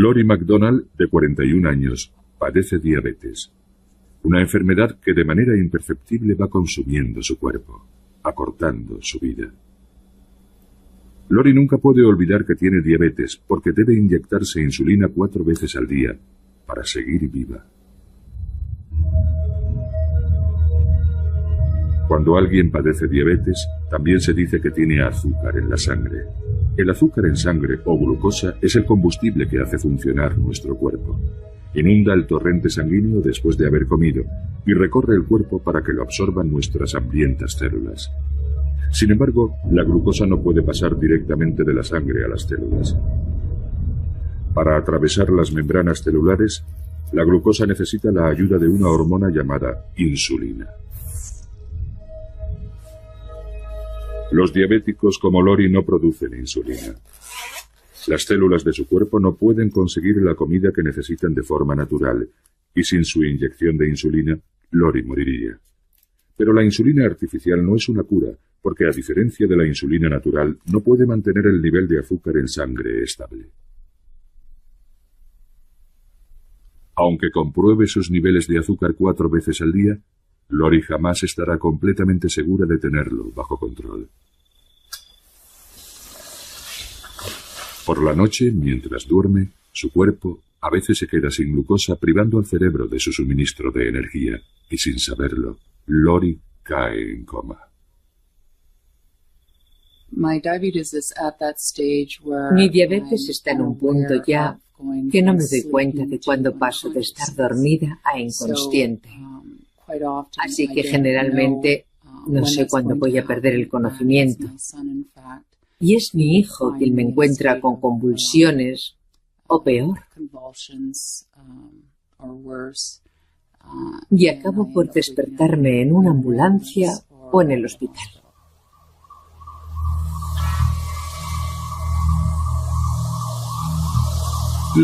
Lori McDonald, de 41 años, padece diabetes. Una enfermedad que de manera imperceptible va consumiendo su cuerpo, acortando su vida. Lori nunca puede olvidar que tiene diabetes porque debe inyectarse insulina 4 veces al día para seguir viva. Cuando alguien padece diabetes, también se dice que tiene azúcar en la sangre. El azúcar en sangre o glucosa es el combustible que hace funcionar nuestro cuerpo. Inunda el torrente sanguíneo después de haber comido y recorre el cuerpo para que lo absorban nuestras hambrientas células. Sin embargo, la glucosa no puede pasar directamente de la sangre a las células. Para atravesar las membranas celulares, la glucosa necesita la ayuda de una hormona llamada insulina. Los diabéticos como Lori no producen insulina. Las células de su cuerpo no pueden conseguir la comida que necesitan de forma natural, y sin su inyección de insulina, Lori moriría. Pero la insulina artificial no es una cura, porque a diferencia de la insulina natural, no puede mantener el nivel de azúcar en sangre estable. Aunque compruebe sus niveles de azúcar 4 veces al día, Lori jamás estará completamente segura de tenerlo bajo control. Por la noche, mientras duerme, su cuerpo a veces se queda sin glucosa, privando al cerebro de su suministro de energía, y sin saberlo, Lori cae en coma. Mi diabetes está en un punto ya que no me doy cuenta de cuándo paso de estar dormida a inconsciente. Así que generalmente no sé cuándo voy a perder el conocimiento. Y es mi hijo quien me encuentra con convulsiones, o peor. Y acabo por despertarme en una ambulancia o en el hospital.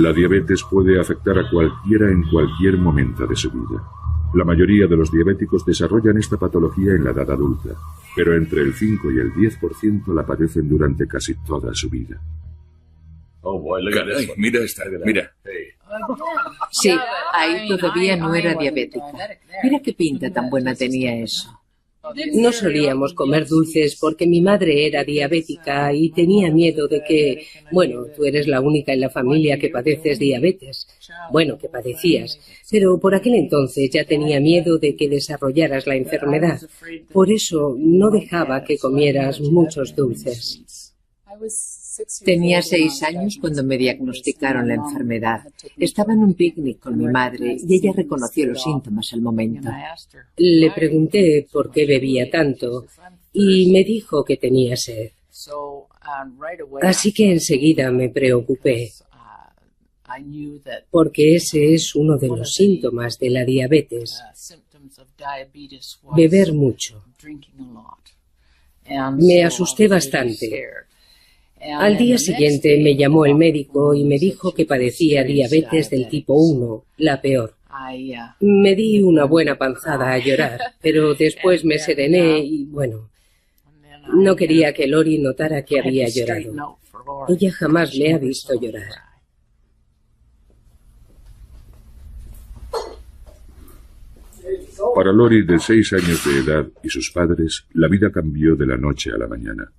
La diabetes puede afectar a cualquiera en cualquier momento de su vida. La mayoría de los diabéticos desarrollan esta patología en la edad adulta, pero entre el 5 y el 10% la padecen durante casi toda su vida. Caray, mira esta, mira. Sí, ahí todavía no era diabética. Mira qué pinta tan buena tenía eso. No solíamos comer dulces porque mi madre era diabética y tenía miedo de que, bueno, tú eres la única en la familia que padeces diabetes. Bueno, que padecías, pero por aquel entonces ya tenía miedo de que desarrollaras la enfermedad. Por eso no dejaba que comieras muchos dulces. Tenía 6 años cuando me diagnosticaron la enfermedad. Estaba en un picnic con mi madre y ella reconoció los síntomas al momento. Le pregunté por qué bebía tanto y me dijo que tenía sed. Así que enseguida me preocupé, porque ese es uno de los síntomas de la diabetes, beber mucho. Me asusté bastante. Al día siguiente me llamó el médico y me dijo que padecía diabetes del tipo 1, la peor. Me di una buena panzada a llorar, pero después me serené y, bueno, no quería que Lori notara que había llorado. Ella jamás me ha visto llorar. Para Lori, de 6 años de edad, y sus padres, la vida cambió de la noche a la mañana.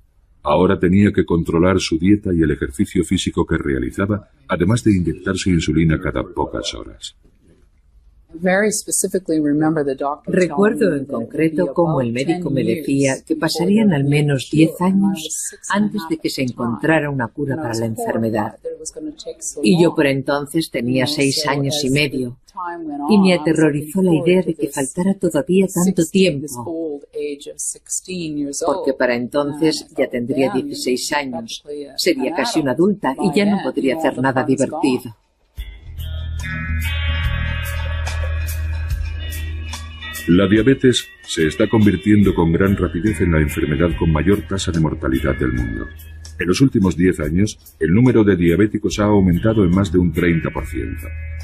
Ahora tenía que controlar su dieta y el ejercicio físico que realizaba, además de inyectarse insulina cada pocas horas. Recuerdo en concreto cómo el médico me decía que pasarían al menos 10 años antes de que se encontrara una cura para la enfermedad. Y yo por entonces tenía 6 años y medio, y me aterrorizó la idea de que faltara todavía tanto tiempo, porque para entonces ya tendría 16 años, sería casi una adulta y ya no podría hacer nada divertido. La diabetes se está convirtiendo con gran rapidez en la enfermedad con mayor tasa de mortalidad del mundo. En los últimos 10 años, el número de diabéticos ha aumentado en más de un 30%,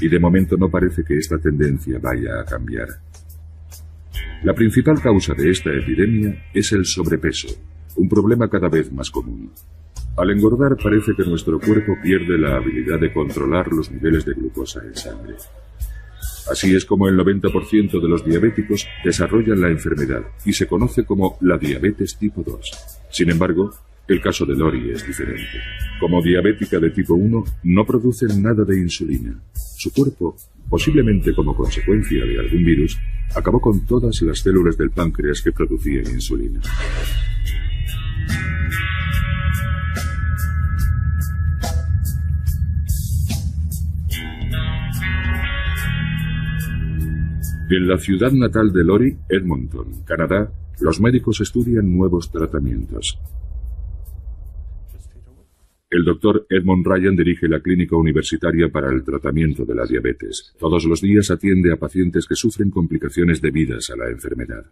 y de momento no parece que esta tendencia vaya a cambiar. La principal causa de esta epidemia es el sobrepeso, un problema cada vez más común. Al engordar parece que nuestro cuerpo pierde la habilidad de controlar los niveles de glucosa en sangre. Así es como el 90% de los diabéticos desarrollan la enfermedad y se conoce como la diabetes tipo 2. Sin embargo, el caso de Lori es diferente. Como diabética de tipo 1, no produce nada de insulina. Su cuerpo, posiblemente como consecuencia de algún virus, acabó con todas las células del páncreas que producían insulina. En la ciudad natal de Lori, Edmonton, Canadá, los médicos estudian nuevos tratamientos. El doctor Edmond Ryan dirige la clínica universitaria para el tratamiento de la diabetes. Todos los días atiende a pacientes que sufren complicaciones debidas a la enfermedad.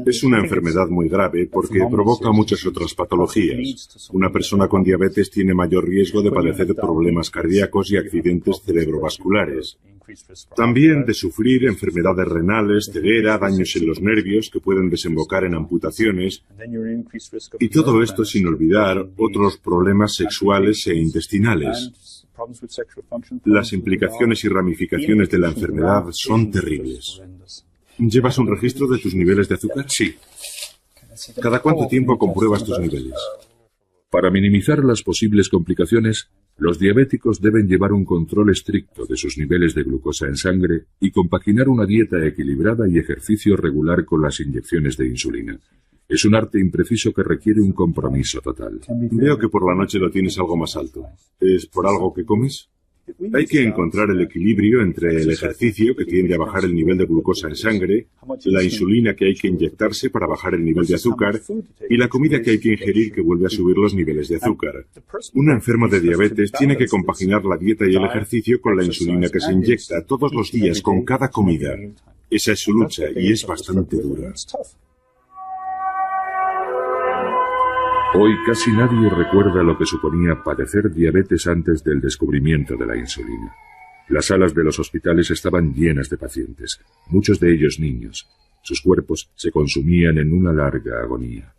Es una enfermedad muy grave porque provoca muchas otras patologías. Una persona con diabetes tiene mayor riesgo de padecer problemas cardíacos y accidentes cerebrovasculares. También de sufrir enfermedades renales, ceguera, daños en los nervios que pueden desembocar en amputaciones. Y todo esto sin olvidar otros problemas sexuales e intestinales. Las implicaciones y ramificaciones de la enfermedad son terribles. ¿Llevas un registro de tus niveles de azúcar? Sí. ¿Cada cuánto tiempo compruebas tus niveles? Para minimizar las posibles complicaciones, los diabéticos deben llevar un control estricto de sus niveles de glucosa en sangre y compaginar una dieta equilibrada y ejercicio regular con las inyecciones de insulina. Es un arte impreciso que requiere un compromiso total. Veo que por la noche lo tienes algo más alto. ¿Es por algo que comes? Hay que encontrar el equilibrio entre el ejercicio, que tiende a bajar el nivel de glucosa en sangre, la insulina que hay que inyectarse para bajar el nivel de azúcar y la comida que hay que ingerir que vuelve a subir los niveles de azúcar. Un enfermo de diabetes tiene que compaginar la dieta y el ejercicio con la insulina que se inyecta todos los días con cada comida. Esa es su lucha y es bastante dura. Hoy casi nadie recuerda lo que suponía padecer diabetes antes del descubrimiento de la insulina. Las salas de los hospitales estaban llenas de pacientes, muchos de ellos niños. Sus cuerpos se consumían en una larga agonía.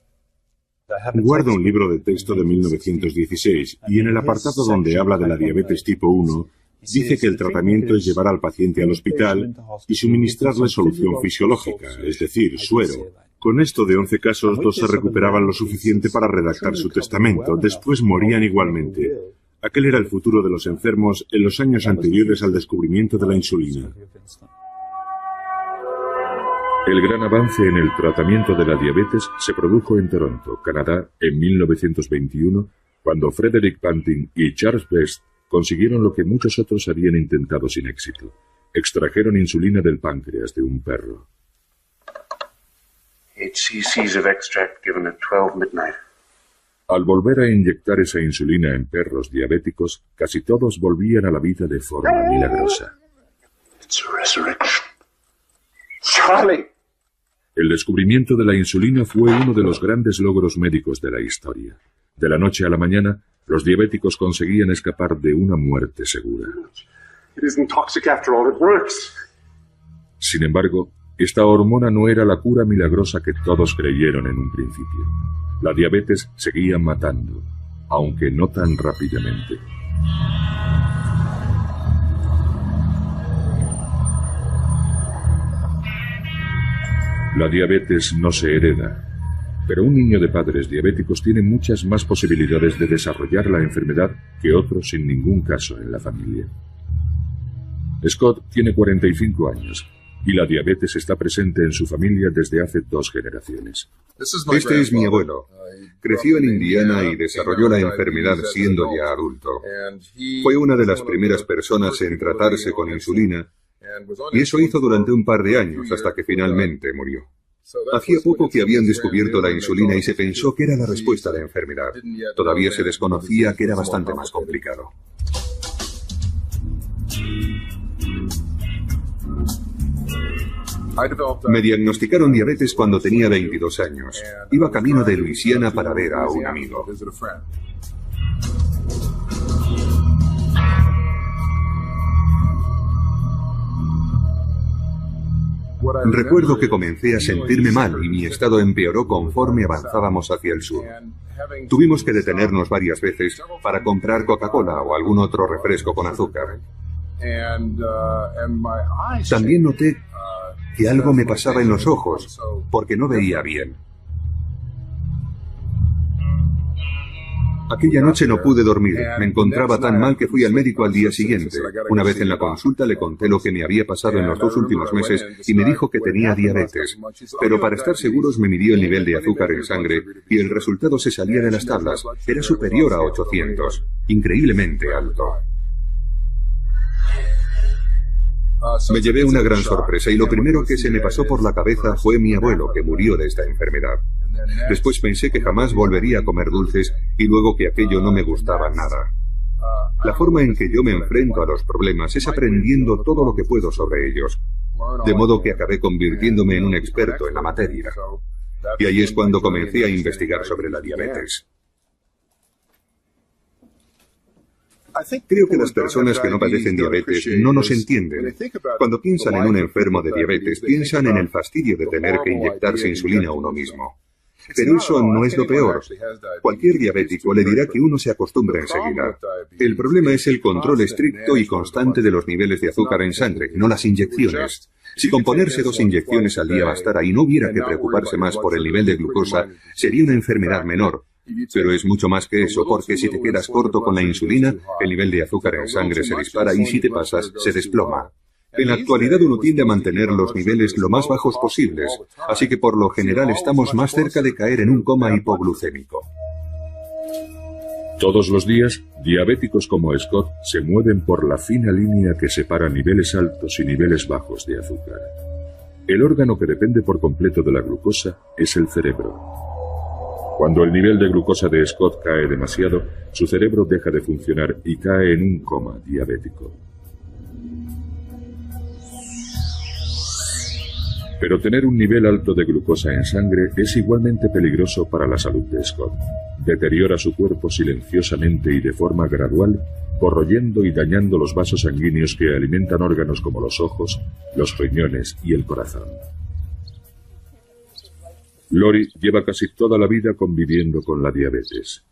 Guardo un libro de texto de 1916 y en el apartado donde habla de la diabetes tipo 1, dice que el tratamiento es llevar al paciente al hospital y suministrarle solución fisiológica, es decir, suero. Con esto de 11 casos, 2 se recuperaban lo suficiente para redactar su testamento. Después morían igualmente. Aquel era el futuro de los enfermos en los años anteriores al descubrimiento de la insulina. El gran avance en el tratamiento de la diabetes se produjo en Toronto, Canadá, en 1921, cuando Frederick Banting y Charles Best consiguieron lo que muchos otros habían intentado sin éxito. Extrajeron insulina del páncreas de un perro. 8 cc's of extract given at 12 midnight. Al volver a inyectar esa insulina en perros diabéticos, casi todos volvían a la vida de forma milagrosa. It's a resurrection. Charlie! El descubrimiento de la insulina fue uno de los grandes logros médicos de la historia. De la noche a la mañana, los diabéticos conseguían escapar de una muerte segura. It isn't toxic after all, it works. Sin embargo, esta hormona no era la cura milagrosa que todos creyeron en un principio. La diabetes seguía matando, aunque no tan rápidamente. La diabetes no se hereda, pero un niño de padres diabéticos tiene muchas más posibilidades de desarrollar la enfermedad que otros sin ningún caso en la familia. Scott tiene 45 años. Y la diabetes está presente en su familia desde hace 2 generaciones. Este es mi abuelo. Creció en Indiana y desarrolló la enfermedad siendo ya adulto. Fue una de las primeras personas en tratarse con insulina y eso hizo durante un par de años hasta que finalmente murió. Hacía poco que habían descubierto la insulina y se pensó que era la respuesta a la enfermedad. Todavía se desconocía que era bastante más complicado. Me diagnosticaron diabetes cuando tenía 22 años. Iba camino de Luisiana para ver a un amigo. Recuerdo que comencé a sentirme mal y mi estado empeoró conforme avanzábamos hacia el sur. Tuvimos que detenernos varias veces para comprar Coca-Cola o algún otro refresco con azúcar. También noté que algo me pasaba en los ojos, porque no veía bien. Aquella noche no pude dormir. Me encontraba tan mal que fui al médico al día siguiente. Una vez en la consulta le conté lo que me había pasado en los 2 últimos meses y me dijo que tenía diabetes. Pero para estar seguros me midió el nivel de azúcar en sangre y el resultado se salía de las tablas. Era superior a 800. Increíblemente alto. Me llevé una gran sorpresa y lo primero que se me pasó por la cabeza fue mi abuelo, que murió de esta enfermedad. Después pensé que jamás volvería a comer dulces y luego que aquello no me gustaba nada. La forma en que yo me enfrento a los problemas es aprendiendo todo lo que puedo sobre ellos, de modo que acabé convirtiéndome en un experto en la materia. Y ahí es cuando comencé a investigar sobre la diabetes. Creo que las personas que no padecen diabetes no nos entienden. Cuando piensan en un enfermo de diabetes, piensan en el fastidio de tener que inyectarse insulina a uno mismo. Pero eso no es lo peor. Cualquier diabético le dirá que uno se acostumbra enseguida. El problema es el control estricto y constante de los niveles de azúcar en sangre, no las inyecciones. Si con ponerse 2 inyecciones al día bastara y no hubiera que preocuparse más por el nivel de glucosa, sería una enfermedad menor. Pero es mucho más que eso, porque si te quedas corto con la insulina, el nivel de azúcar en sangre se dispara y si te pasas, se desploma. En la actualidad uno tiende a mantener los niveles lo más bajos posibles, así que por lo general estamos más cerca de caer en un coma hipoglucémico. Todos los días, diabéticos como Scott se mueven por la fina línea que separa niveles altos y niveles bajos de azúcar. El órgano que depende por completo de la glucosa es el cerebro. Cuando el nivel de glucosa de Scott cae demasiado, su cerebro deja de funcionar y cae en un coma diabético. Pero tener un nivel alto de glucosa en sangre es igualmente peligroso para la salud de Scott. Deteriora su cuerpo silenciosamente y de forma gradual, corroyendo y dañando los vasos sanguíneos que alimentan órganos como los ojos, los riñones y el corazón. Lori lleva casi toda la vida conviviendo con la diabetes.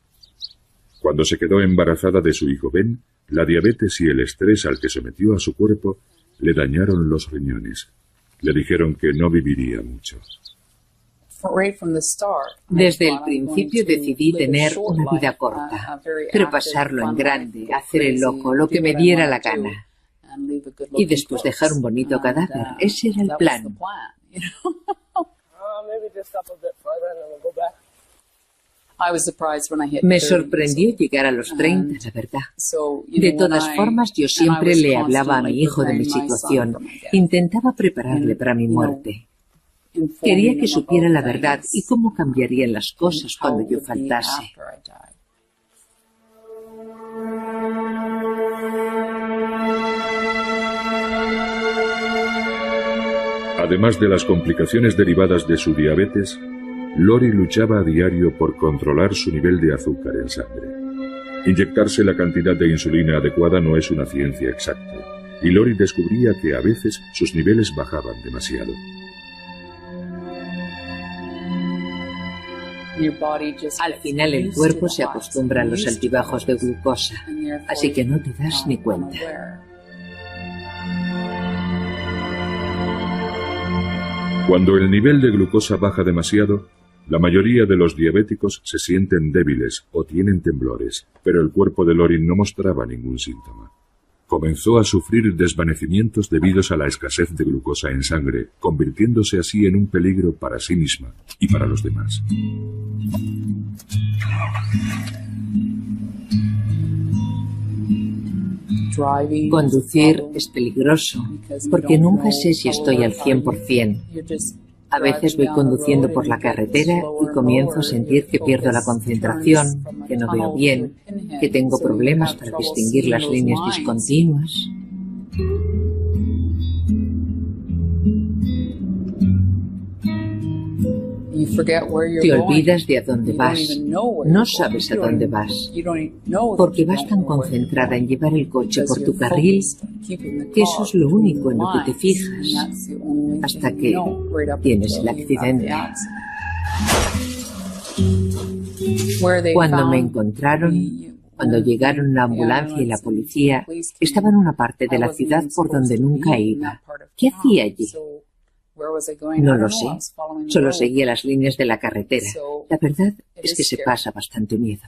Cuando se quedó embarazada de su hijo Ben, la diabetes y el estrés al que sometió a su cuerpo le dañaron los riñones. Le dijeron que no viviría mucho. Desde el principio decidí tener una vida corta, pero pasarlo en grande, hacer el loco, lo que me diera la gana. Y después dejar un bonito cadáver. Ese era el plan. Me sorprendió llegar a los 30, la verdad. De todas formas, yo siempre le hablaba a mi hijo de mi situación. Intentaba prepararle para mi muerte. Quería que supiera la verdad y cómo cambiarían las cosas cuando yo faltase. Además de las complicaciones derivadas de su diabetes, Lori luchaba a diario por controlar su nivel de azúcar en sangre. Inyectarse la cantidad de insulina adecuada no es una ciencia exacta, y Lori descubría que a veces sus niveles bajaban demasiado. Al final el cuerpo se acostumbra a los altibajos de glucosa, así que no te das ni cuenta. Cuando el nivel de glucosa baja demasiado, la mayoría de los diabéticos se sienten débiles o tienen temblores, pero el cuerpo de Lori no mostraba ningún síntoma. Comenzó a sufrir desvanecimientos debidos a la escasez de glucosa en sangre, convirtiéndose así en un peligro para sí misma y para los demás. Conducir es peligroso porque nunca sé si estoy al 100%. A veces voy conduciendo por la carretera y comienzo a sentir que pierdo la concentración, que no veo bien, que tengo problemas para distinguir las líneas discontinuas. Te olvidas de a dónde vas. No sabes a dónde vas, porque vas tan concentrada en llevar el coche por tu carril que eso es lo único en lo que te fijas, hasta que tienes el accidente. Cuando me encontraron, cuando llegaron la ambulancia y la policía, estaba en una parte de la ciudad por donde nunca iba. ¿Qué hacía allí? No lo sé. Solo seguía las líneas de la carretera. La verdad es que se pasa bastante miedo.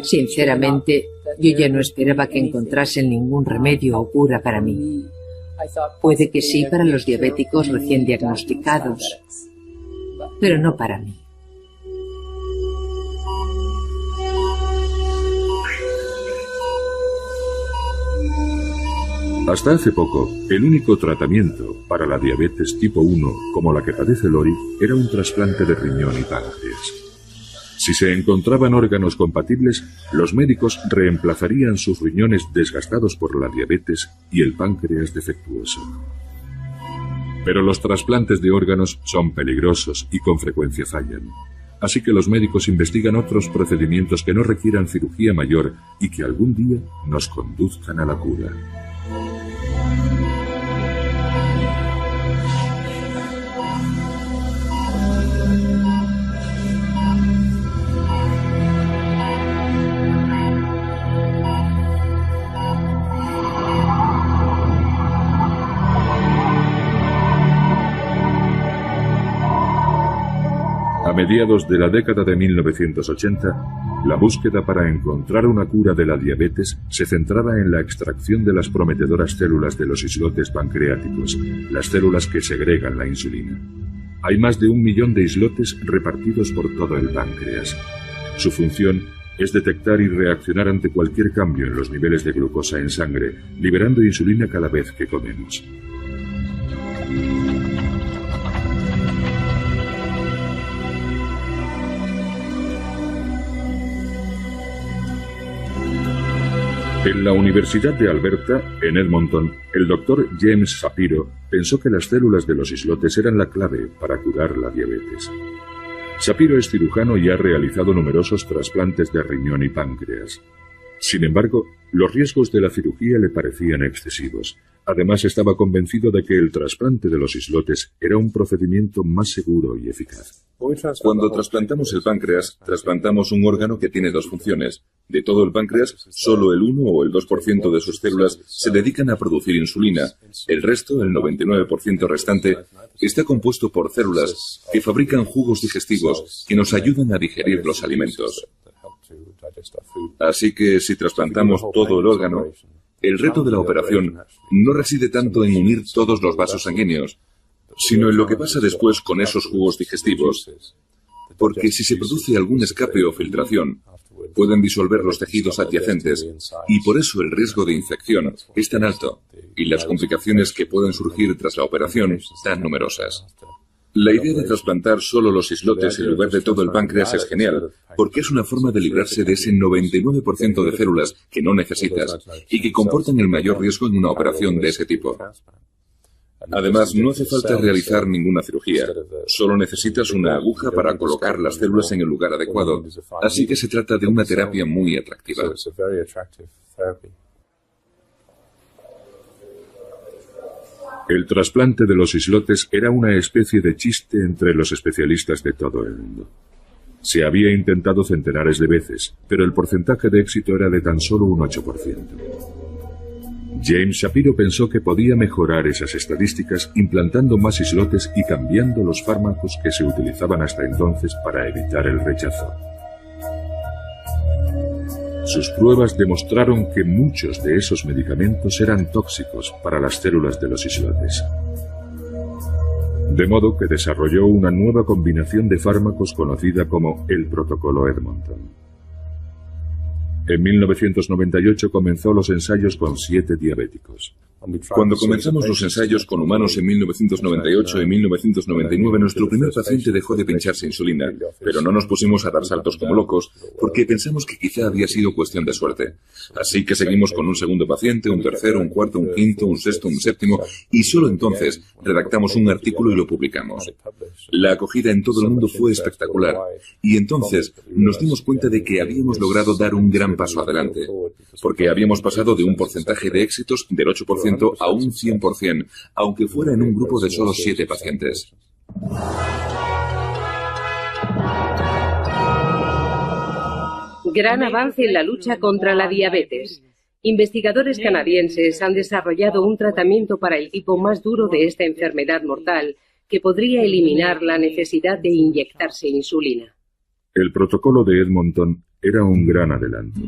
Sinceramente, yo ya no esperaba que encontrasen ningún remedio o cura para mí. Puede que sí para los diabéticos recién diagnosticados, pero no para mí. Hasta hace poco, el único tratamiento para la diabetes tipo 1, como la que padece Lori, era un trasplante de riñón y páncreas. Si se encontraban órganos compatibles, los médicos reemplazarían sus riñones desgastados por la diabetes y el páncreas defectuoso. Pero los trasplantes de órganos son peligrosos y con frecuencia fallan. Así que los médicos investigan otros procedimientos que no requieran cirugía mayor y que algún día nos conduzcan a la cura. A mediados de la década de 1980, la búsqueda para encontrar una cura de la diabetes se centraba en la extracción de las prometedoras células de los islotes pancreáticos, las células que segregan la insulina. Hay más de 1 millón de islotes repartidos por todo el páncreas. Su función es detectar y reaccionar ante cualquier cambio en los niveles de glucosa en sangre, liberando insulina cada vez que comemos. En la Universidad de Alberta, en Edmonton, el doctor James Shapiro pensó que las células de los islotes eran la clave para curar la diabetes. Shapiro es cirujano y ha realizado numerosos trasplantes de riñón y páncreas. Sin embargo, los riesgos de la cirugía le parecían excesivos. Además, estaba convencido de que el trasplante de los islotes era un procedimiento más seguro y eficaz. Cuando trasplantamos el páncreas, trasplantamos un órgano que tiene 2 funciones. De todo el páncreas, solo el 1 o el 2% de sus células se dedican a producir insulina. El resto, el 99% restante, está compuesto por células que fabrican jugos digestivos que nos ayudan a digerir los alimentos. Así que si trasplantamos todo el órgano, el reto de la operación no reside tanto en unir todos los vasos sanguíneos, sino en lo que pasa después con esos jugos digestivos. Porque si se produce algún escape o filtración, pueden disolver los tejidos adyacentes y por eso el riesgo de infección es tan alto y las complicaciones que pueden surgir tras la operación tan numerosas. La idea de trasplantar solo los islotes en lugar de todo el páncreas es genial, porque es una forma de librarse de ese 99% de células que no necesitas y que comportan el mayor riesgo en una operación de ese tipo. Además, no hace falta realizar ninguna cirugía, solo necesitas una aguja para colocar las células en el lugar adecuado, así que se trata de una terapia muy atractiva. El trasplante de los islotes era una especie de chiste entre los especialistas de todo el mundo. Se había intentado centenares de veces, pero el porcentaje de éxito era de tan solo un 8%. James Shapiro pensó que podía mejorar esas estadísticas implantando más islotes y cambiando los fármacos que se utilizaban hasta entonces para evitar el rechazo. Sus pruebas demostraron que muchos de esos medicamentos eran tóxicos para las células de los islotes. De modo que desarrolló una nueva combinación de fármacos conocida como el Protocolo Edmonton. En 1998 comenzó los ensayos con 7 diabéticos. Cuando comenzamos los ensayos con humanos en 1998 y 1999, nuestro primer paciente dejó de pincharse insulina, pero no nos pusimos a dar saltos como locos, porque pensamos que quizá había sido cuestión de suerte. Así que seguimos con un segundo paciente, un tercero, un cuarto, un quinto, un sexto, un séptimo, y solo entonces redactamos un artículo y lo publicamos. La acogida en todo el mundo fue espectacular, y entonces nos dimos cuenta de que habíamos logrado dar un gran paso adelante, porque habíamos pasado de un porcentaje de éxitos del 8% 100% a un 100%, aunque fuera en un grupo de solo 7 pacientes. Gran avance en la lucha contra la diabetes. Investigadores canadienses han desarrollado un tratamiento para el tipo más duro de esta enfermedad mortal, que podría eliminar la necesidad de inyectarse insulina. El protocolo de Edmonton era un gran adelanto.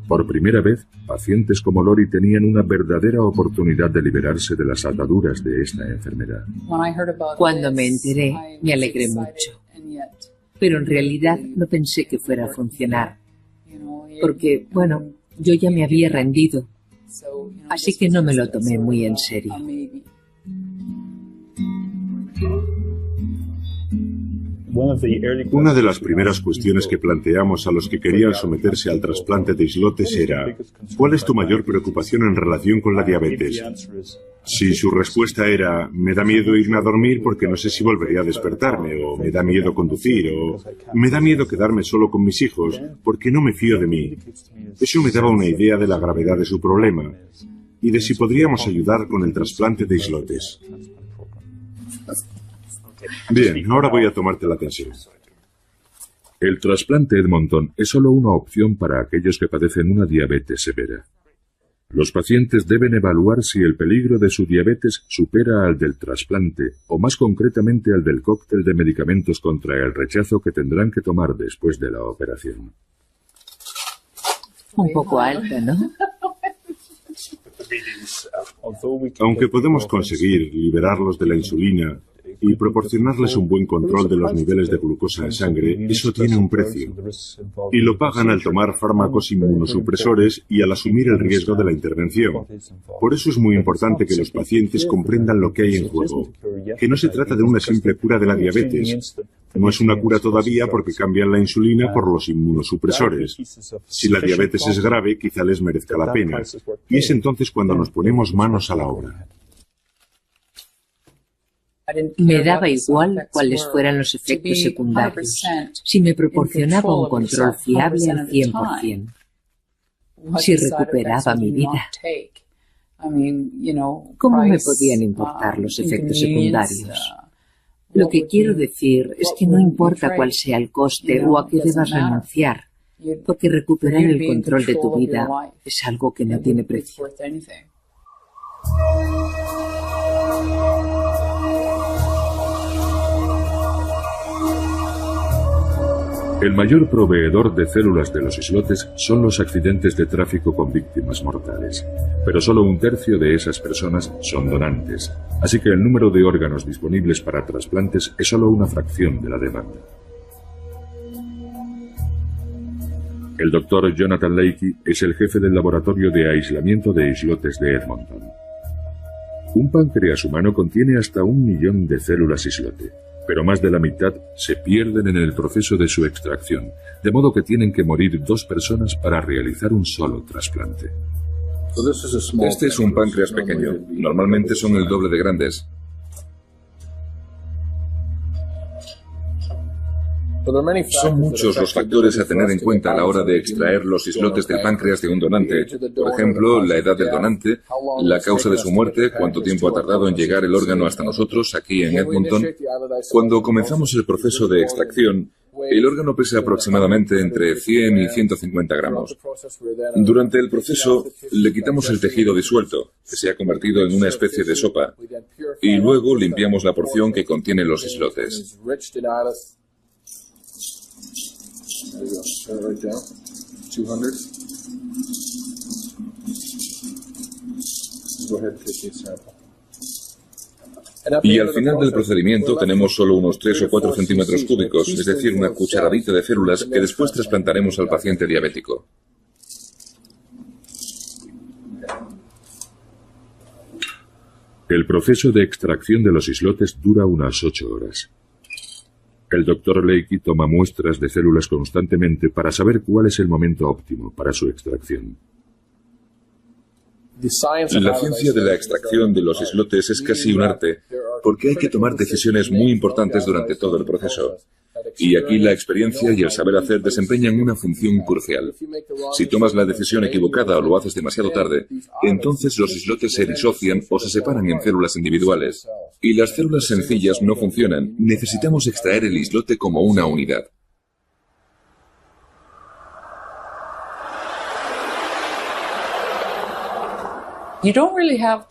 Por primera vez, pacientes como Lori tenían una verdadera oportunidad de liberarse de las ataduras de esta enfermedad. Cuando me enteré, me alegré mucho. Pero en realidad no pensé que fuera a funcionar. Porque, bueno, yo ya me había rendido. Así que no me lo tomé muy en serio. Una de las primeras cuestiones que planteamos a los que querían someterse al trasplante de islotes era: ¿cuál es tu mayor preocupación en relación con la diabetes? Si su respuesta era: me da miedo irme a dormir porque no sé si volveré a despertarme, o me da miedo conducir, o me da miedo quedarme solo con mis hijos porque no me fío de mí, eso me daba una idea de la gravedad de su problema y de si podríamos ayudar con el trasplante de islotes. Bien, ahora voy a tomarte la tensión. El trasplante Edmonton es solo una opción para aquellos que padecen una diabetes severa. Los pacientes deben evaluar si el peligro de su diabetes supera al del trasplante, o más concretamente al del cóctel de medicamentos contra el rechazo que tendrán que tomar después de la operación. Un poco alta, ¿no? Aunque podemos conseguir liberarlos de la insulina y proporcionarles un buen control de los niveles de glucosa en sangre, eso tiene un precio. Y lo pagan al tomar fármacos inmunosupresores y al asumir el riesgo de la intervención. Por eso es muy importante que los pacientes comprendan lo que hay en juego. Que no se trata de una simple cura de la diabetes. No es una cura todavía porque cambian la insulina por los inmunosupresores. Si la diabetes es grave, quizá les merezca la pena. Y es entonces cuando nos ponemos manos a la obra. Me daba igual cuáles fueran los efectos secundarios, si me proporcionaba un control fiable al 100%, si recuperaba mi vida. ¿Cómo me podían importar los efectos secundarios? Lo que quiero decir es que no importa cuál sea el coste o a qué debas renunciar, porque recuperar el control de tu vida es algo que no tiene precio. El mayor proveedor de células de los islotes son los accidentes de tráfico con víctimas mortales, pero solo 1/3 de esas personas son donantes, así que el número de órganos disponibles para trasplantes es solo una fracción de la demanda. El doctor Jonathan Leakey es el jefe del laboratorio de aislamiento de islotes de Edmonton. Un páncreas humano contiene hasta 1 millón de células islote, pero más de la mitad se pierden en el proceso de su extracción, de modo que tienen que morir 2 personas para realizar un solo trasplante. Este es un páncreas pequeño. Normalmente son el doble de grandes. Son muchos los factores a tener en cuenta a la hora de extraer los islotes del páncreas de un donante. Por ejemplo, la edad del donante, la causa de su muerte, cuánto tiempo ha tardado en llegar el órgano hasta nosotros aquí en Edmonton. Cuando comenzamos el proceso de extracción, el órgano pesa aproximadamente entre 100 y 150 gramos. Durante el proceso, le quitamos el tejido disuelto, que se ha convertido en una especie de sopa, y luego limpiamos la porción que contiene los islotes. Y al final del procedimiento tenemos solo unos 3 o 4 centímetros cúbicos, es decir, una cucharadita de células que después trasplantaremos al paciente diabético. El proceso de extracción de los islotes dura unas 8 horas. El Dr. Leakey toma muestras de células constantemente para saber cuál es el momento óptimo para su extracción. La ciencia de la extracción de los islotes es casi un arte, porque hay que tomar decisiones muy importantes durante todo el proceso. Y aquí la experiencia y el saber hacer desempeñan una función crucial. Si tomas la decisión equivocada o lo haces demasiado tarde, entonces los islotes se disocian o se separan en células individuales. Y las células sencillas no funcionan. Necesitamos extraer el islote como una unidad.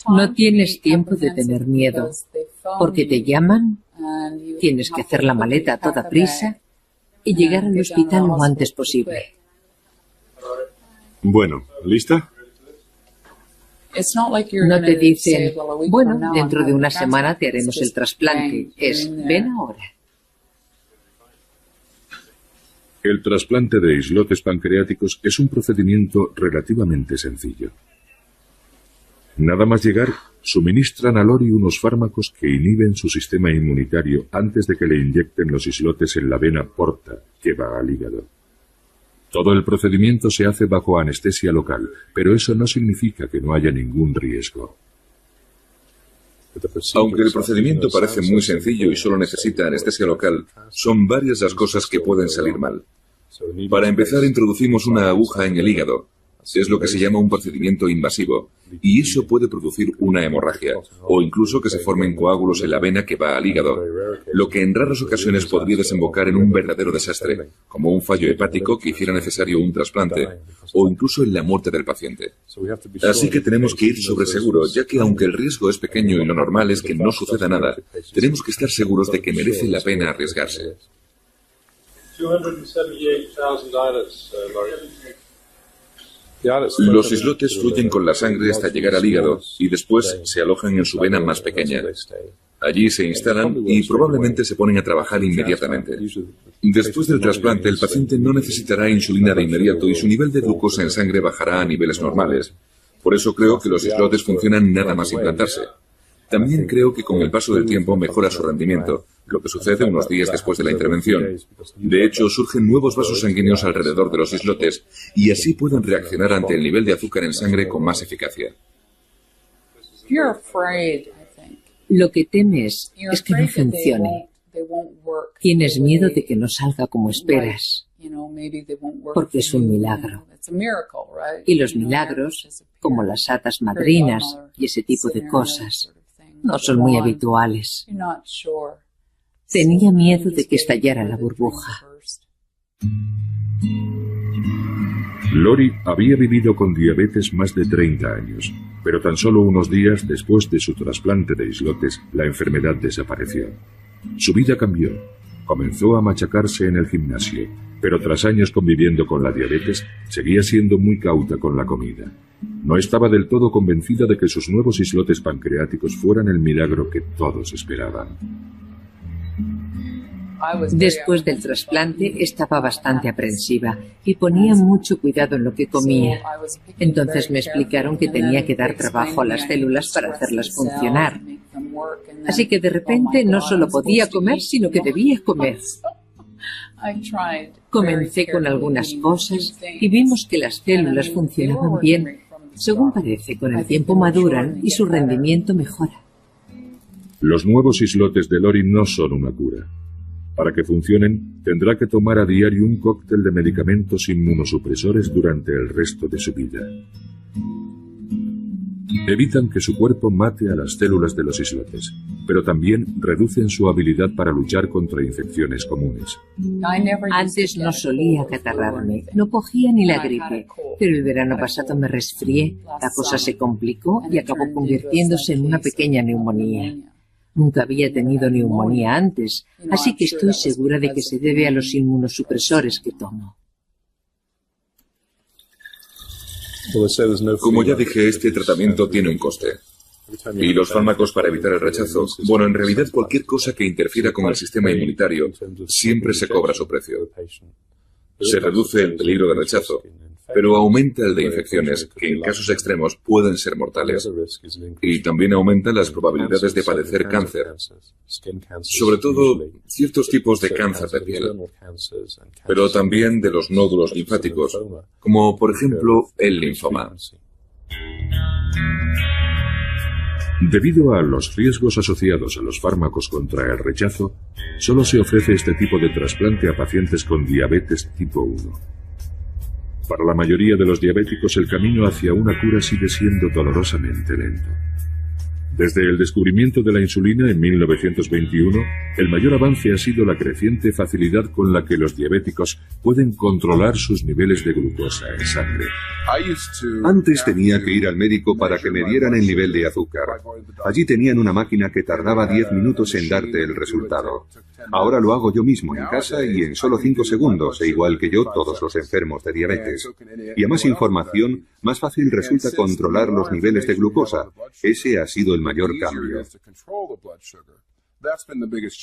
No tienes tiempo de tener miedo, porque te llaman, tienes que hacer la maleta a toda prisa y llegar al hospital lo antes posible. Bueno, ¿lista? No te dicen, bueno, dentro de una semana te haremos el trasplante. Es, ven ahora. El trasplante de islotes pancreáticos es un procedimiento relativamente sencillo. Nada más llegar, suministran a Lori unos fármacos que inhiben su sistema inmunitario antes de que le inyecten los islotes en la vena porta que va al hígado. Todo el procedimiento se hace bajo anestesia local, pero eso no significa que no haya ningún riesgo. Aunque el procedimiento parece muy sencillo y solo necesita anestesia local, son varias las cosas que pueden salir mal. Para empezar, introducimos una aguja en el hígado. Es lo que se llama un procedimiento invasivo, y eso puede producir una hemorragia, o incluso que se formen coágulos en la vena que va al hígado, lo que en raras ocasiones podría desembocar en un verdadero desastre, como un fallo hepático que hiciera necesario un trasplante, o incluso en la muerte del paciente. Así que tenemos que ir sobre seguro, ya que aunque el riesgo es pequeño y lo normal es que no suceda nada, tenemos que estar seguros de que merece la pena arriesgarse. Los islotes fluyen con la sangre hasta llegar al hígado y después se alojan en su vena más pequeña. Allí se instalan y probablemente se ponen a trabajar inmediatamente. Después del trasplante, el paciente no necesitará insulina de inmediato y su nivel de glucosa en sangre bajará a niveles normales. Por eso creo que los islotes funcionan nada más implantarse. También creo que con el paso del tiempo mejora su rendimiento, lo que sucede unos días después de la intervención. De hecho, surgen nuevos vasos sanguíneos alrededor de los islotes y así pueden reaccionar ante el nivel de azúcar en sangre con más eficacia. Lo que temes es que no funcione. Tienes miedo de que no salga como esperas, porque es un milagro. Y los milagros, como las hadas madrinas y ese tipo de cosas, no son muy habituales. Tenía miedo de que estallara la burbuja. Lori había vivido con diabetes más de 30 años, pero tan solo unos días después de su trasplante de islotes, la enfermedad desapareció. Su vida cambió. Comenzó a machacarse en el gimnasio, pero tras años conviviendo con la diabetes, seguía siendo muy cauta con la comida. No estaba del todo convencida de que sus nuevos islotes pancreáticos fueran el milagro que todos esperaban. Después del trasplante estaba bastante aprensiva y ponía mucho cuidado en lo que comía. Entonces me explicaron que tenía que dar trabajo a las células para hacerlas funcionar. Así que de repente no solo podía comer, sino que debía comer. Comencé con algunas cosas y vimos que las células funcionaban bien. Según parece, con el tiempo maduran y su rendimiento mejora. Los nuevos islotes de Lori no son una cura. Para que funcionen, tendrá que tomar a diario un cóctel de medicamentos inmunosupresores durante el resto de su vida. Evitan que su cuerpo mate a las células de los islotes, pero también reducen su habilidad para luchar contra infecciones comunes. Antes no solía acatarrarme, no cogía ni la gripe, pero el verano pasado me resfrié, la cosa se complicó y acabó convirtiéndose en una pequeña neumonía. Nunca había tenido neumonía antes, así que estoy segura de que se debe a los inmunosupresores que tomo. Como ya dije, este tratamiento tiene un coste. Y los fármacos para evitar el rechazo, bueno, en realidad cualquier cosa que interfiera con el sistema inmunitario siempre se cobra su precio. Se reduce el peligro de rechazo, pero aumenta el de infecciones, que en casos extremos pueden ser mortales. Y también aumenta las probabilidades de padecer cáncer, sobre todo ciertos tipos de cáncer de piel, pero también de los nódulos linfáticos, como por ejemplo el linfoma. Debido a los riesgos asociados a los fármacos contra el rechazo, solo se ofrece este tipo de trasplante a pacientes con diabetes tipo 1. Para la mayoría de los diabéticos, el camino hacia una cura sigue siendo dolorosamente lento. Desde el descubrimiento de la insulina en 1921, el mayor avance ha sido la creciente facilidad con la que los diabéticos pueden controlar sus niveles de glucosa en sangre. Antes tenía que ir al médico para que me dieran el nivel de azúcar. Allí tenían una máquina que tardaba 10 minutos en darte el resultado. Ahora lo hago yo mismo en casa y en solo 5 segundos, e igual que yo, todos los enfermos de diabetes. Y a más información, más fácil resulta controlar los niveles de glucosa. Ese ha sido el mayor cambio.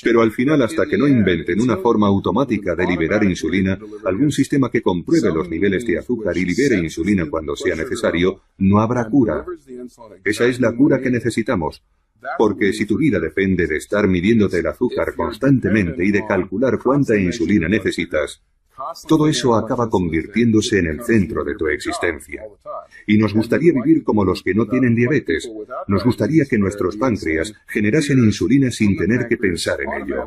Pero al final, hasta que no inventen una forma automática de liberar insulina, algún sistema que compruebe los niveles de azúcar y libere insulina cuando sea necesario, no habrá cura. Esa es la cura que necesitamos. Porque si tu vida depende de estar midiéndote el azúcar constantemente y de calcular cuánta insulina necesitas, todo eso acaba convirtiéndose en el centro de tu existencia. Y nos gustaría vivir como los que no tienen diabetes. Nos gustaría que nuestros páncreas generasen insulina sin tener que pensar en ello.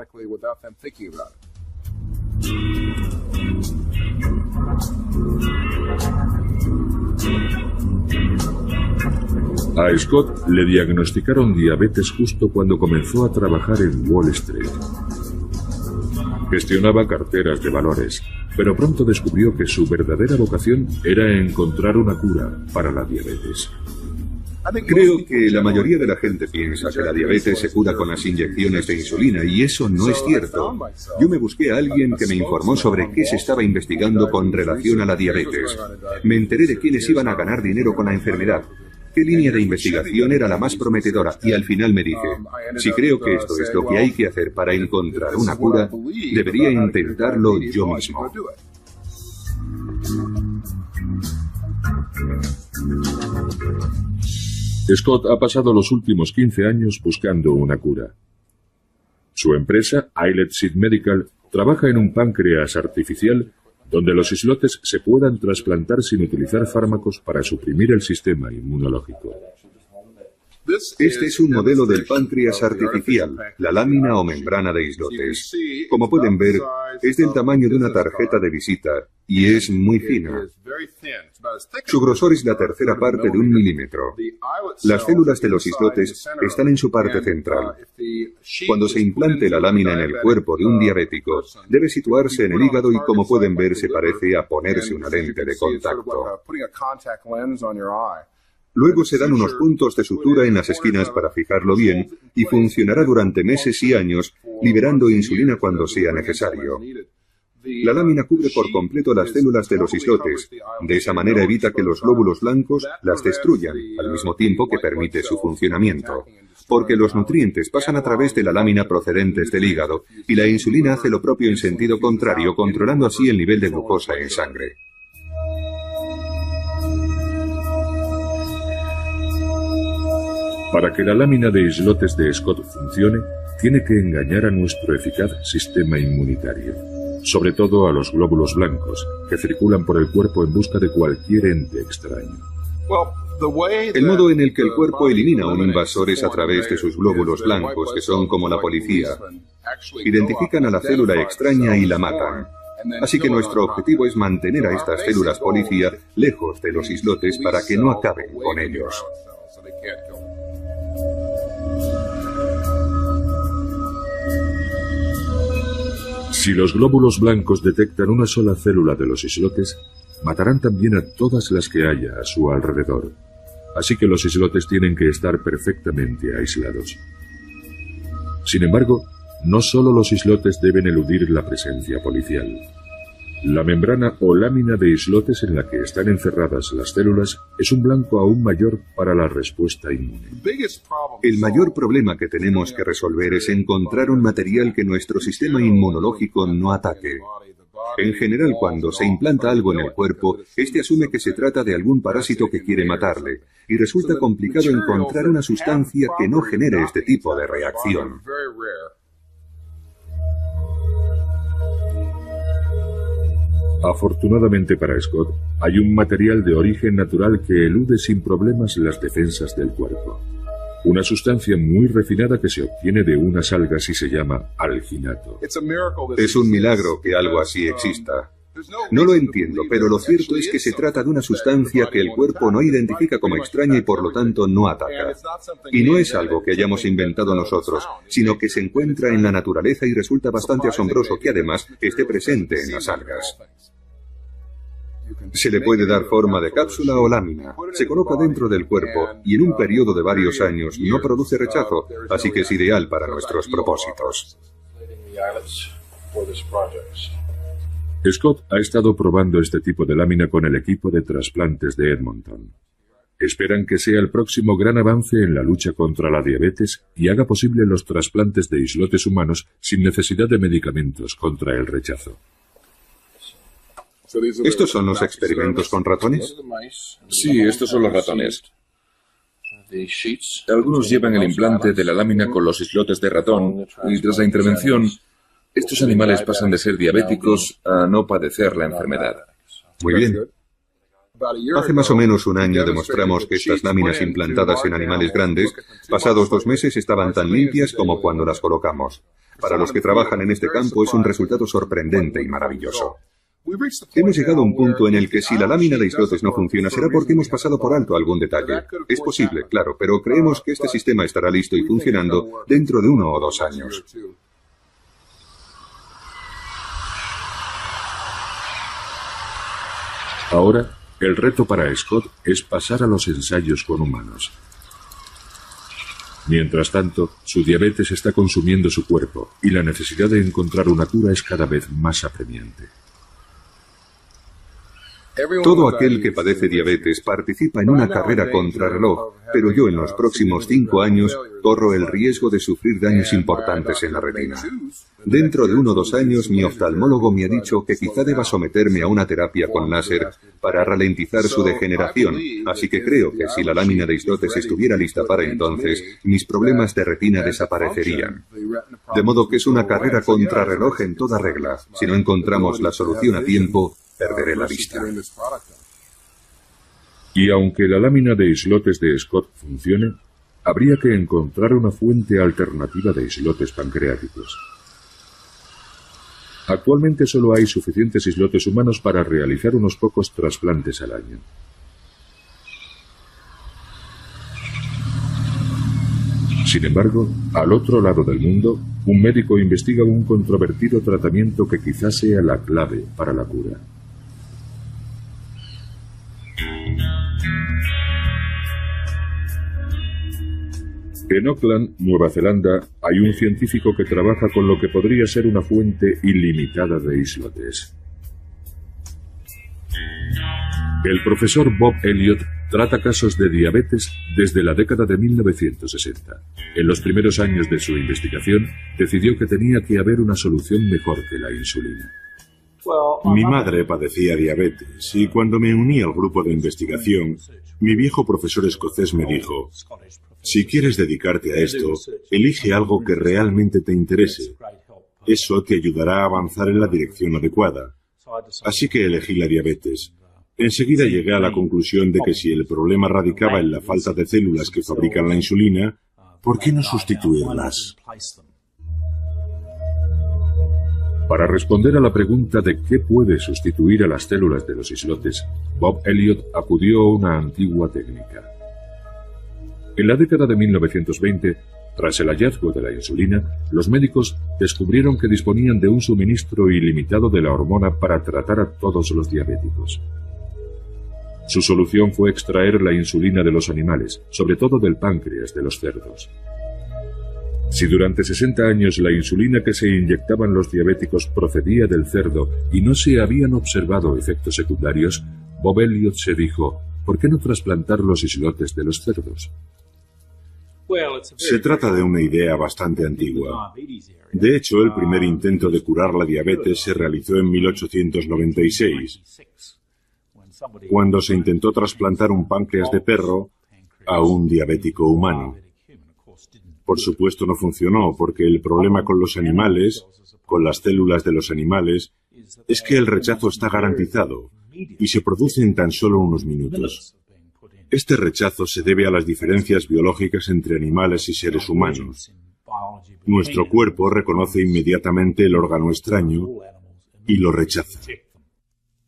A Scott le diagnosticaron diabetes justo cuando comenzó a trabajar en Wall Street. Gestionaba carteras de valores, pero pronto descubrió que su verdadera vocación era encontrar una cura para la diabetes. Creo que la mayoría de la gente piensa que la diabetes se cura con las inyecciones de insulina, y eso no es cierto. Yo me busqué a alguien que me informó sobre qué se estaba investigando con relación a la diabetes. Me enteré de quiénes iban a ganar dinero con la enfermedad, qué línea de investigación era la más prometedora, y al final me dije, si creo que esto es lo que hay que hacer para encontrar una cura, debería intentarlo yo mismo. Scott ha pasado los últimos 15 años buscando una cura. Su empresa, Islet Seed Medical, trabaja en un páncreas artificial donde los islotes se puedan trasplantar sin utilizar fármacos para suprimir el sistema inmunológico. Este es un modelo del páncreas artificial, la lámina o membrana de islotes. Como pueden ver, es del tamaño de una tarjeta de visita y es muy fina. Su grosor es la tercera parte de 1 milímetro. Las células de los islotes están en su parte central. Cuando se implante la lámina en el cuerpo de un diabético, debe situarse en el hígado y, como pueden ver, se parece a ponerse una lente de contacto. Luego se dan unos puntos de sutura en las esquinas para fijarlo bien y funcionará durante meses y años, liberando insulina cuando sea necesario. La lámina cubre por completo las células de los islotes. De esa manera evita que los glóbulos blancos las destruyan, al mismo tiempo que permite su funcionamiento. Porque los nutrientes pasan a través de la lámina procedentes del hígado y la insulina hace lo propio en sentido contrario, controlando así el nivel de glucosa en sangre. Para que la lámina de islotes de Scott funcione, tiene que engañar a nuestro eficaz sistema inmunitario, sobre todo a los glóbulos blancos, que circulan por el cuerpo en busca de cualquier ente extraño. El modo en el que el cuerpo elimina un invasor es a través de sus glóbulos blancos, que son como la policía. Identifican a la célula extraña y la matan. Así que nuestro objetivo es mantener a estas células policía lejos de los islotes para que no acaben con ellos. Si los glóbulos blancos detectan una sola célula de los islotes, matarán también a todas las que haya a su alrededor. Así que los islotes tienen que estar perfectamente aislados. Sin embargo, no solo los islotes deben eludir la presencia policial. La membrana o lámina de islotes en la que están encerradas las células es un blanco aún mayor para la respuesta inmune. El mayor problema que tenemos que resolver es encontrar un material que nuestro sistema inmunológico no ataque. En general, cuando se implanta algo en el cuerpo, este asume que se trata de algún parásito que quiere matarle, y resulta complicado encontrar una sustancia que no genere este tipo de reacción. Afortunadamente para Scott, hay un material de origen natural que elude sin problemas las defensas del cuerpo. una sustancia muy refinada que se obtiene de unas algas y se llama alginato. Es un milagro que algo así exista. No lo entiendo, pero lo cierto es que se trata de una sustancia que el cuerpo no identifica como extraña y por lo tanto no ataca. Y no es algo que hayamos inventado nosotros, sino que se encuentra en la naturaleza y resulta bastante asombroso que además esté presente en las algas. Se le puede dar forma de cápsula o lámina, se coloca dentro del cuerpo y en un periodo de varios años no produce rechazo, así que es ideal para nuestros propósitos. Scott ha estado probando este tipo de lámina con el equipo de trasplantes de Edmonton. Esperan que sea el próximo gran avance en la lucha contra la diabetes y haga posible los trasplantes de islotes humanos sin necesidad de medicamentos contra el rechazo. ¿Estos son los experimentos con ratones? Sí, estos son los ratones. Algunos llevan el implante de la lámina con los islotes de ratón y tras la intervención, estos animales pasan de ser diabéticos a no padecer la enfermedad. Muy bien. Hace más o menos un año demostramos que estas láminas implantadas en animales grandes, pasados 2 meses, estaban tan limpias como cuando las colocamos. Para los que trabajan en este campo es un resultado sorprendente y maravilloso. Hemos llegado a un punto en el que si la lámina de islotes no funciona será porque hemos pasado por alto algún detalle. Es posible, claro, pero creemos que este sistema estará listo y funcionando dentro de 1 o 2 años. Ahora, el reto para Scott es pasar a los ensayos con humanos. Mientras tanto, su diabetes está consumiendo su cuerpo y la necesidad de encontrar una cura es cada vez más apremiante. Todo aquel que padece diabetes participa en una carrera contrarreloj, pero yo en los próximos 5 años corro el riesgo de sufrir daños importantes en la retina. Dentro de 1 o 2 años mi oftalmólogo me ha dicho que quizá deba someterme a una terapia con láser para ralentizar su degeneración, así que creo que si la lámina de islotes estuviera lista para entonces, mis problemas de retina desaparecerían. De modo que es una carrera contrarreloj en toda regla. Si no encontramos la solución a tiempo, perderé la vista. Y aunque la lámina de islotes de Scott funcione, habría que encontrar una fuente alternativa de islotes pancreáticos. Actualmente solo hay suficientes islotes humanos para realizar unos pocos trasplantes al año. Sin embargo, al otro lado del mundo, un médico investiga un controvertido tratamiento que quizás sea la clave para la cura. En Auckland, Nueva Zelanda, hay un científico que trabaja con lo que podría ser una fuente ilimitada de islotes. El profesor Bob Elliott trata casos de diabetes desde la década de 1960. En los primeros años de su investigación, decidió que tenía que haber una solución mejor que la insulina. Mi madre padecía diabetes y cuando me uní al grupo de investigación, mi viejo profesor escocés me dijo: si quieres dedicarte a esto, elige algo que realmente te interese. Eso te ayudará a avanzar en la dirección adecuada. Así que elegí la diabetes. Enseguida llegué a la conclusión de que si el problema radicaba en la falta de células que fabrican la insulina, ¿por qué no sustituirlas? Para responder a la pregunta de qué puede sustituir a las células de los islotes, Bob Elliott acudió a una antigua técnica. En la década de 1920, tras el hallazgo de la insulina, los médicos descubrieron que disponían de un suministro ilimitado de la hormona para tratar a todos los diabéticos. Su solución fue extraer la insulina de los animales, sobre todo del páncreas de los cerdos. Si durante 60 años la insulina que se inyectaban los diabéticos procedía del cerdo y no se habían observado efectos secundarios, Bob Elliott se dijo: ¿por qué no trasplantar los islotes de los cerdos? Se trata de una idea bastante antigua. De hecho, el primer intento de curar la diabetes se realizó en 1896, cuando se intentó trasplantar un páncreas de perro a un diabético humano. Por supuesto no funcionó, porque el problema con los animales, con las células de los animales, es que el rechazo está garantizado y se produce en tan solo unos minutos. Este rechazo se debe a las diferencias biológicas entre animales y seres humanos. Nuestro cuerpo reconoce inmediatamente el órgano extraño y lo rechaza.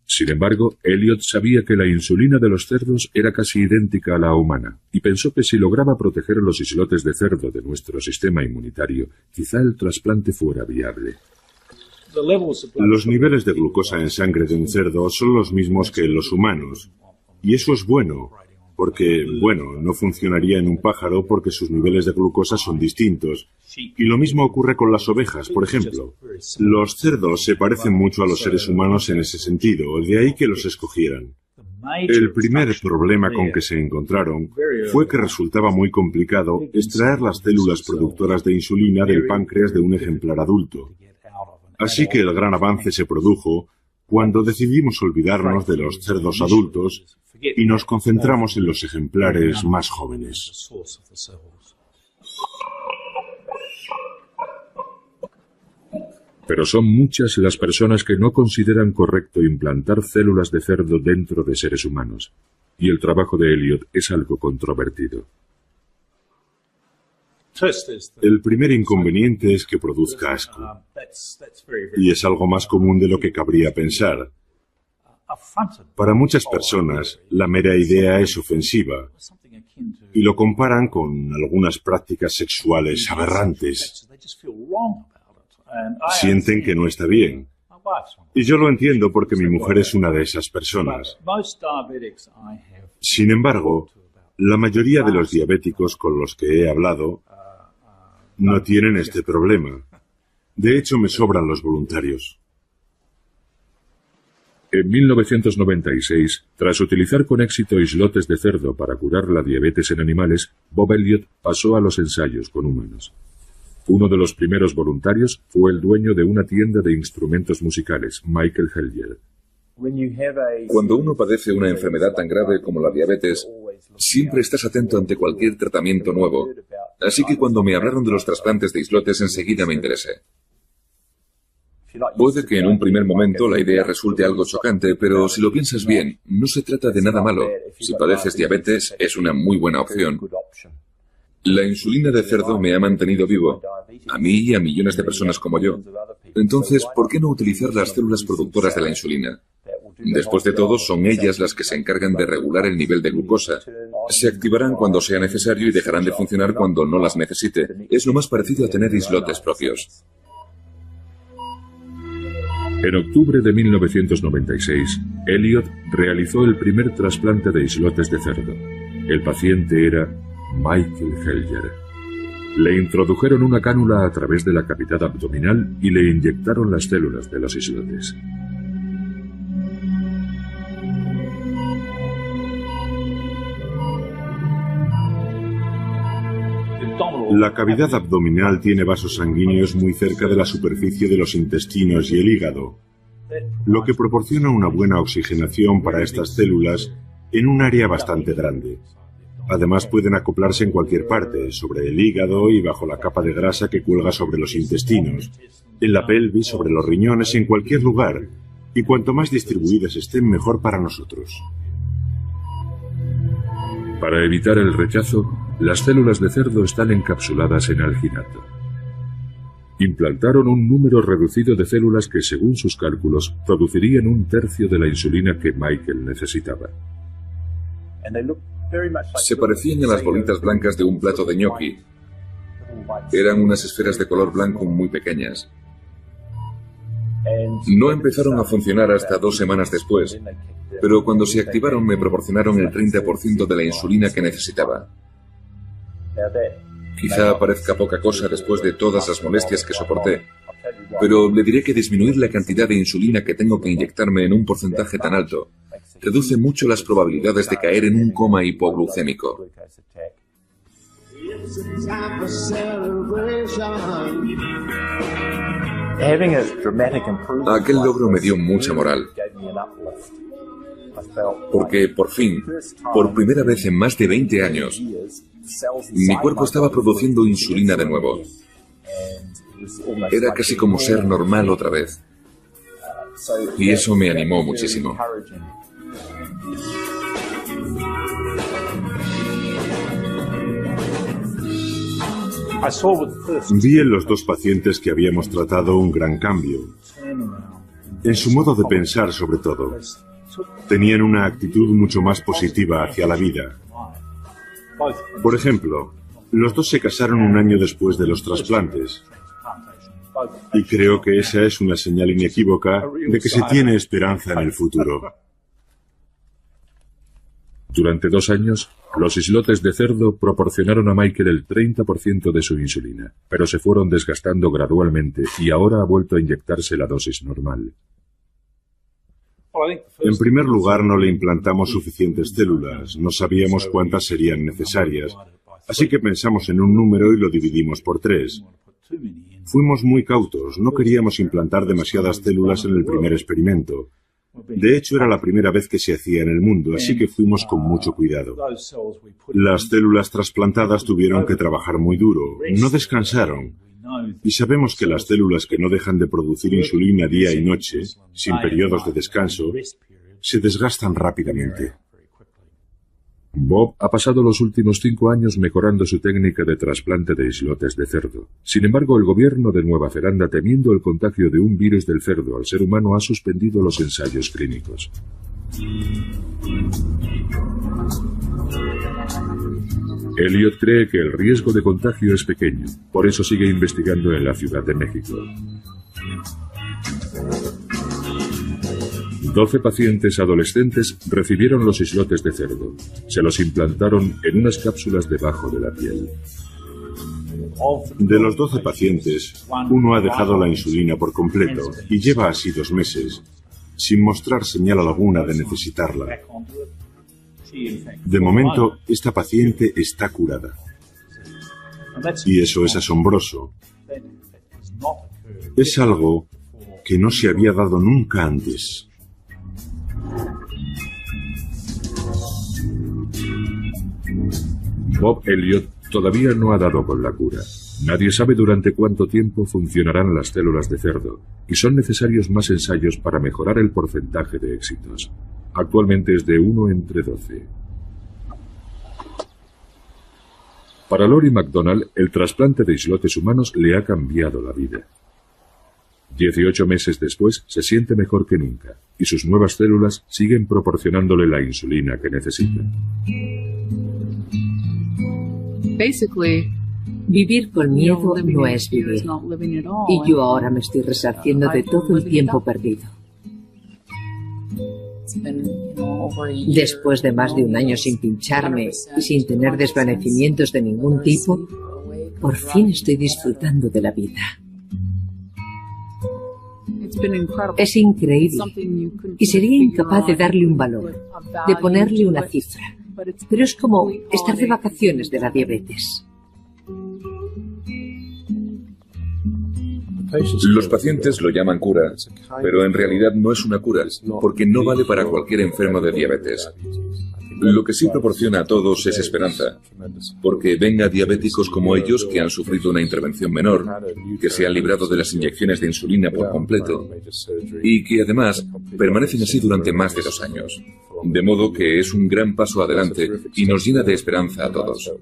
Sin embargo, Elliot sabía que la insulina de los cerdos era casi idéntica a la humana, y pensó que si lograba proteger los islotes de cerdo de nuestro sistema inmunitario, quizá el trasplante fuera viable. Los niveles de glucosa en sangre de un cerdo son los mismos que en los humanos, y eso es bueno, porque, no funcionaría en un pájaro porque sus niveles de glucosa son distintos. Y lo mismo ocurre con las ovejas, por ejemplo. Los cerdos se parecen mucho a los seres humanos en ese sentido, de ahí que los escogieran. El primer problema con que se encontraron fue que resultaba muy complicado extraer las células productoras de insulina del páncreas de un ejemplar adulto. Así que el gran avance se produjo cuando decidimos olvidarnos de los cerdos adultos y nos concentramos en los ejemplares más jóvenes. Pero son muchas las personas que no consideran correcto implantar células de cerdo dentro de seres humanos, y el trabajo de Elliot es algo controvertido. El primer inconveniente es que produzca asco, y es algo más común de lo que cabría pensar. Para muchas personas, la mera idea es ofensiva, y lo comparan con algunas prácticas sexuales aberrantes. Sienten que no está bien. Y yo lo entiendo porque mi mujer es una de esas personas. Sin embargo, la mayoría de los diabéticos con los que he hablado no tienen este problema. De hecho, me sobran los voluntarios. En 1996, tras utilizar con éxito islotes de cerdo para curar la diabetes en animales, Bob Elliot pasó a los ensayos con humanos. Uno de los primeros voluntarios fue el dueño de una tienda de instrumentos musicales, Michael Helger. Cuando uno padece una enfermedad tan grave como la diabetes, siempre estás atento ante cualquier tratamiento nuevo. Así que cuando me hablaron de los trasplantes de islotes, enseguida me interesé. Puede que en un primer momento la idea resulte algo chocante, pero si lo piensas bien, no se trata de nada malo. Si padeces diabetes, es una muy buena opción. La insulina de cerdo me ha mantenido vivo, a mí y a millones de personas como yo. Entonces, ¿por qué no utilizar las células productoras de la insulina? Después de todo, son ellas las que se encargan de regular el nivel de glucosa. Se activarán cuando sea necesario y dejarán de funcionar cuando no las necesite. Es lo más parecido a tener islotes propios. En octubre de 1996, Elliot realizó el primer trasplante de islotes de cerdo. El paciente era Michael Helger. Le introdujeron una cánula a través de la cavidad abdominal y le inyectaron las células de los islotes. La cavidad abdominal tiene vasos sanguíneos muy cerca de la superficie de los intestinos y el hígado, lo que proporciona una buena oxigenación para estas células en un área bastante grande. Además pueden acoplarse en cualquier parte, sobre el hígado y bajo la capa de grasa que cuelga sobre los intestinos, en la pelvis, sobre los riñones, en cualquier lugar, y cuanto más distribuidas estén, mejor para nosotros. Para evitar el rechazo, las células de cerdo están encapsuladas en alginato. Implantaron un número reducido de células que, según sus cálculos, producirían un tercio de la insulina que Michael necesitaba. Se parecían a las bolitas blancas de un plato de ñoqui. Eran unas esferas de color blanco muy pequeñas. No empezaron a funcionar hasta 2 semanas después, pero cuando se activaron me proporcionaron el 30% de la insulina que necesitaba. Quizá parezca poca cosa después de todas las molestias que soporté, pero le diré que disminuir la cantidad de insulina que tengo que inyectarme en un porcentaje tan alto reduce mucho las probabilidades de caer en un coma hipoglucémico. Aquel logro me dio mucha moral, porque por fin, por primera vez en más de 20 años, mi cuerpo estaba produciendo insulina de nuevo. Era casi como ser normal otra vez. Y eso me animó muchísimo. Vi en los dos pacientes que habíamos tratado un gran cambio. En su modo de pensar, sobre todo. Tenían una actitud mucho más positiva hacia la vida. Por ejemplo, los dos se casaron un año después de los trasplantes. Y creo que esa es una señal inequívoca de que se tiene esperanza en el futuro. Durante 2 años, los islotes de cerdo proporcionaron a Michael el 30% de su insulina, pero se fueron desgastando gradualmente y ahora ha vuelto a inyectarse la dosis normal. En primer lugar, no le implantamos suficientes células, no sabíamos cuántas serían necesarias, así que pensamos en un número y lo dividimos por 3. Fuimos muy cautos, no queríamos implantar demasiadas células en el primer experimento. De hecho, era la primera vez que se hacía en el mundo, así que fuimos con mucho cuidado. Las células trasplantadas tuvieron que trabajar muy duro, no descansaron. Y sabemos que las células que no dejan de producir insulina día y noche, sin periodos de descanso, se desgastan rápidamente. Bob ha pasado los últimos 5 años mejorando su técnica de trasplante de islotes de cerdo. Sin embargo, el gobierno de Nueva Zelanda, temiendo el contagio de un virus del cerdo al ser humano, ha suspendido los ensayos clínicos. Elliot cree que el riesgo de contagio es pequeño, por eso sigue investigando en la Ciudad de México. 12 pacientes adolescentes recibieron los islotes de cerdo. Se los implantaron en unas cápsulas debajo de la piel. De los 12 pacientes, uno ha dejado la insulina por completo y lleva así 2 meses, sin mostrar señal alguna de necesitarla. De momento, esta paciente está curada. Y eso es asombroso. Es algo que no se había dado nunca antes. Bob Elliot todavía no ha dado con la cura. Nadie sabe durante cuánto tiempo funcionarán las células de cerdo, y son necesarios más ensayos para mejorar el porcentaje de éxitos. Actualmente es de 1 entre 12. Para Lori McDonald, el trasplante de islotes humanos le ha cambiado la vida. 18 meses después, se siente mejor que nunca, y sus nuevas células siguen proporcionándole la insulina que necesita. Vivir con miedo no es vivir. Y yo ahora me estoy resarciendo de todo el tiempo perdido. Después de más de 1 año sin pincharme y sin tener desvanecimientos de ningún tipo, por fin estoy disfrutando de la vida. Es increíble y sería incapaz de darle un valor, de ponerle una cifra. Pero es como estar de vacaciones de la diabetes. Los pacientes lo llaman cura, pero en realidad no es una cura, porque no vale para cualquier enfermo de diabetes. Lo que sí proporciona a todos es esperanza, porque ven a diabéticos como ellos que han sufrido una intervención menor, que se han librado de las inyecciones de insulina por completo y que además permanecen así durante más de 2 años. De modo que es un gran paso adelante y nos llena de esperanza a todos.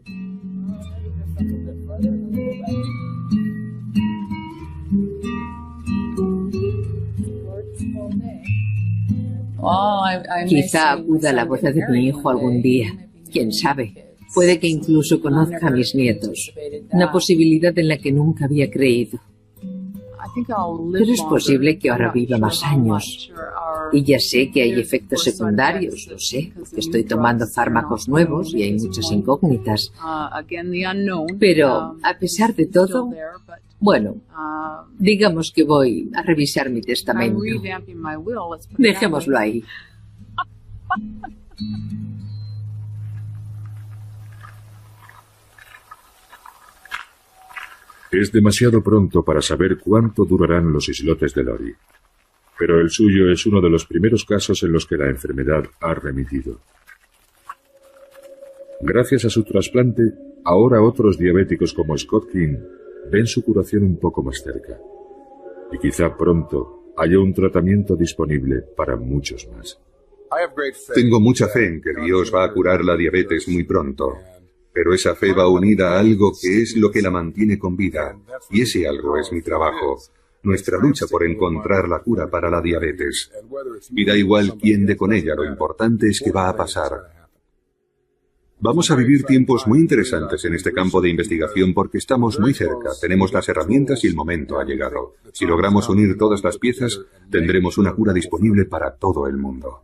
Quizá acuda a la boda de mi hijo algún día. Quién sabe. Puede que incluso conozca a mis nietos. Una posibilidad en la que nunca había creído. Pero es posible que ahora viva más años. Y ya sé que hay efectos secundarios, lo sé, porque estoy tomando fármacos nuevos y hay muchas incógnitas. Pero, a pesar de todo, bueno, digamos que voy a revisar mi testamento. Dejémoslo ahí. Es demasiado pronto para saber cuánto durarán los islotes de Lori. Pero el suyo es uno de los primeros casos en los que la enfermedad ha remitido. Gracias a su trasplante, ahora otros diabéticos como Scott King ven su curación un poco más cerca. Y quizá pronto haya un tratamiento disponible para muchos más. Tengo mucha fe en que Dios va a curar la diabetes muy pronto. Pero esa fe va unida a algo que es lo que la mantiene con vida, y ese algo es mi trabajo, nuestra lucha por encontrar la cura para la diabetes. Y da igual quién dé con ella, lo importante es que va a pasar. Vamos a vivir tiempos muy interesantes en este campo de investigación porque estamos muy cerca, tenemos las herramientas y el momento ha llegado. Si logramos unir todas las piezas, tendremos una cura disponible para todo el mundo.